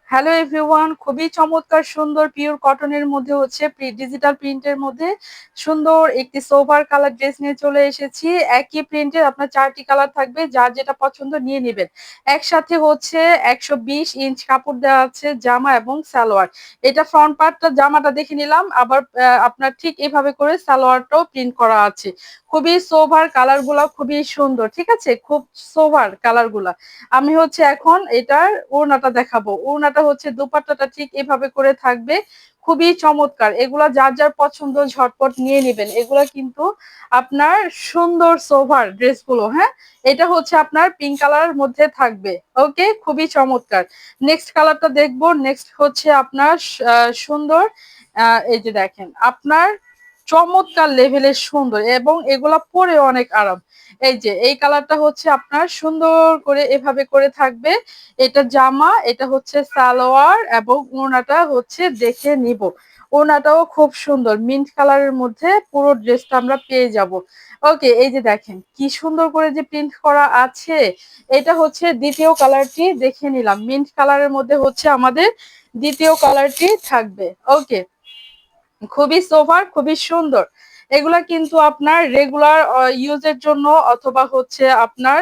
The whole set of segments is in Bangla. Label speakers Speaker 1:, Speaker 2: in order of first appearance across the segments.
Speaker 1: হ্যালো এভরিওয়ান, খুবই চমৎকার সুন্দর পিওর কটনের মধ্যে হচ্ছে ডিজিটাল প্রিন্টের মধ্যে সুন্দর একটি সোভার কালার ড্রেস নিয়ে চলে এসেছি। একই প্রিন্টের আপনার 4টি কালার থাকবে, যার যেটা পছন্দ নিয়ে নেবেন। একসাথে হচ্ছে 120 ইঞ্চ কাপড় দেওয়া আছে, জামা এবং সালোয়ার। এটা ফ্রন্ট পার্টটা, জামাটা দেখে নিলাম, আবার আপনার ঠিক এভাবে করে সালোয়ারটাও প্রিন্ট করা আছে। খুবই সোভার কালার গুলা, খুবই সুন্দর, ঠিক আছে, খুব সোভার কালার গুলা। আমি হচ্ছে এখন এটার ওড়নাটা দেখাবো। ওড়নাটা হচ্ছে দোপাট্টাটা ঠিক এভাবে করে থাকবে, খুবই চমৎকার। এগুলা যার যার পছন্দ ঝটপট নিয়ে নেবেন। এগুলা কিন্তু আপনার সুন্দর সোভার ড্রেসগুলো। হ্যাঁ, এটা হচ্ছে আপনার পিঙ্ক কালারের মধ্যে থাকবে। ওকে, খুবই চমৎকার। নেক্সট কালারটা দেখবো। নেক্সট হচ্ছে আপনার সুন্দর, এই যে দেখেন, আপনার চমৎকার লেভেলের সুন্দর, এবং এগুলা পরে অনেক আরাম। এই যে এই কালারটা হচ্ছে আপনার সুন্দর করে এভাবে করে থাকবে। এটা জামা, এটা হচ্ছে সালোয়ার, এবং ওড়নাটা হচ্ছে দেখে নিব। ওড়নাটাও খুব সুন্দর মিন্ট কালারের মধ্যে পুরো ড্রেসটা আমরা পেয়ে যাব। ওকে, এই যে দেখেন কি সুন্দর করে যে প্রিন্ট করা আছে। এটা হচ্ছে দ্বিতীয় কালারটি, দেখে নিলাম মিন্ট কালারের মধ্যে হচ্ছে আমাদের দ্বিতীয় কালারটি থাকবে। ওকে, খুবই সোভার, খুবই সুন্দর। এগুলা কিন্তু আপনার রেগুলার ইউজের জন্য, অথবা হচ্ছে আপনার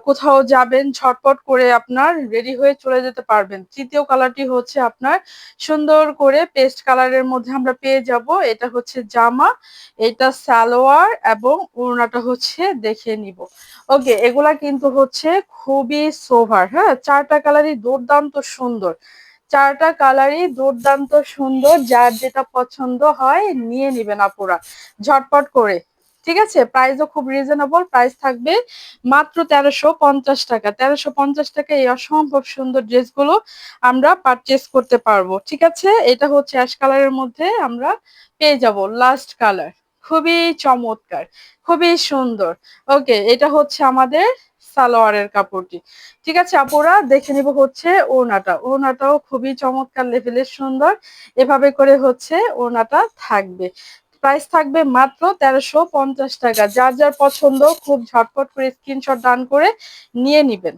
Speaker 1: কোথাও যাবেন ঝটপট করে আপনার রেডি হয়ে চলে যেতে পারবেন। তৃতীয় কালারটি হচ্ছে আপনার সুন্দর করে পেস্ট কালারের মধ্যে আমরা পেয়ে যাব। এটা হচ্ছে জামা, এটা সালোয়ার, এবং ওড়নাটা হচ্ছে দেখে নিব। ওকে, এগুলা কিন্তু হচ্ছে খুবই সোভার। হ্যাঁ, চারটা কালারই দুর্দান্ত সুন্দর। চারটা কালারই দুর্দান্ত সুন্দর, যার যেটা পছন্দ হয় নিয়ে নিবেন আপুরা ঝটপট করে। ঠিক আছে, প্রাইসও খুব রিজনেবল প্রাইস থাকবে, মাত্র 1350 টাকা। 1350 টাকা এই অসম্ভব সুন্দর ড্রেসগুলো আমরা পারচেস করতে পারবো। ঠিক আছে, এটা হচ্ছে অ্যাশ কালারের মধ্যে আমরা পেয়ে যাব লাস্ট কালার। খুবই চমৎকার, খুবই সুন্দর। ওকে, এটা হচ্ছে আমাদের সালোয়ারের কাপড়টি। ঠিক আছে আপুরা, দেখে নিব হচ্ছে ওড়নাটা। ওড়নাটাও খুবই চমৎকার লেভেলের সুন্দর, এভাবে করে হচ্ছে ওড়নাটা থাকবে। প্রাইস থাকবে মাত্র 1350 টাকা। যার যার পছন্দ খুব ঝটপট করে স্ক্রিনশট ডান করে নিয়ে নিবেন।